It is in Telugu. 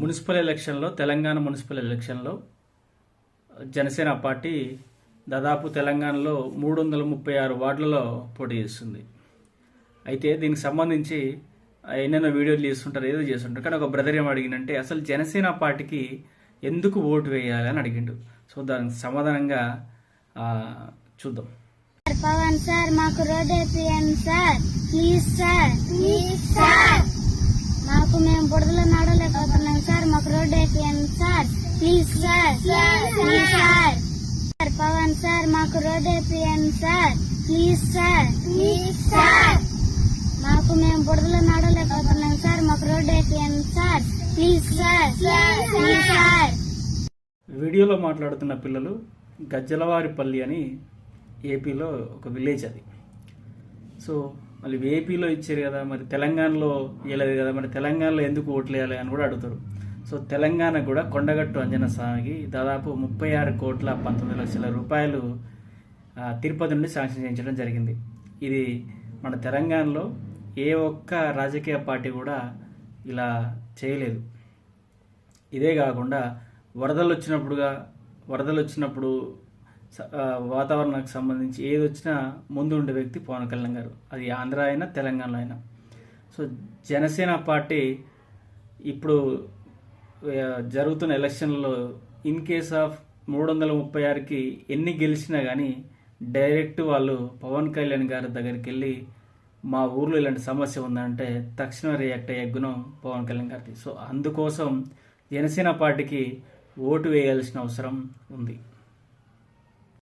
మున్సిపల్ ఎలక్షన్లో తెలంగాణ మున్సిపల్ ఎలక్షన్లో జనసేన పార్టీ దాదాపు తెలంగాణలో 336 వార్డులలో పోటీ చేస్తుంది. అయితే దీనికి సంబంధించి ఎన్నెన్నో వీడియోలు చేస్తుంటారు, ఏదో చేస్తుంటారు. కానీ ఒక బ్రదర్ ఏం అడిగిందంటే అసలు జనసేన పార్టీకి ఎందుకు ఓటు వేయాలి అని అడిగిండు. సో దానికి సమాధానంగా చూద్దాం. పవన్ సార్ మాకు రోడ్ వేపియండి sir, please sir, please sir. మాకు మేము బుడదలో నడవలేకపోతున్నాం సార్, మాకు రోడ్ వేపియండి sir, please sir, please sir. Pawan sir మాకు రోడ్ వేపియండి sir, please sir, please sir. మాకు మేము బుడదలో నడవలేకపోతున్నాం సార్, మాకు రోడ్ వేపియండి sir, please sir, please sir. వీడియోలో మాట్లాడుతున్న పిల్లలు గజ్జలవారిపల్లి అని ఏపీలో ఒక విలేజ్ అది. సో మళ్ళీ ఏపీలో ఇచ్చారు కదా, మరి తెలంగాణలో ఇవ్వలేదు కదా, మరి తెలంగాణలో ఎందుకు ఓట్లు వేయాలి అని కూడా అడుగుతారు. సో తెలంగాణ కూడా కొండగట్టు అంజన స్వామికి దాదాపు 36,19,00,000 రూపాయలు తిరుపతి నుండి శాంక్షన్ చేయించడం జరిగింది. ఇది మన తెలంగాణలో ఏ ఒక్క రాజకీయ పార్టీ కూడా ఇలా చేయలేదు. ఇదే కాకుండా వరదలు వచ్చినప్పుడు వాతావరణానికి సంబంధించి ఏది వచ్చినా ముందు ఉండే వ్యక్తి పవన్ కళ్యాణ్ గారు, అది ఆంధ్ర అయినా తెలంగాణలో అయినా. సో జనసేన పార్టీ ఇప్పుడు జరుగుతున్న ఎలక్షన్లలో ఇన్ కేస్ ఆఫ్ 336కి ఎన్ని గెలిచినా కానీ డైరెక్ట్ వాళ్ళు పవన్ కళ్యాణ్ గారి దగ్గరికి వెళ్ళి మా ఊర్లో ఇలాంటి సమస్య ఉందంటే తక్షణం రియాక్ట్ అయ్యే గుణం పవన్ కళ్యాణ్ గారికి. సో అందుకోసం జనసేన పార్టీకి ఓటు వేయాల్సిన అవసరం ఉంది.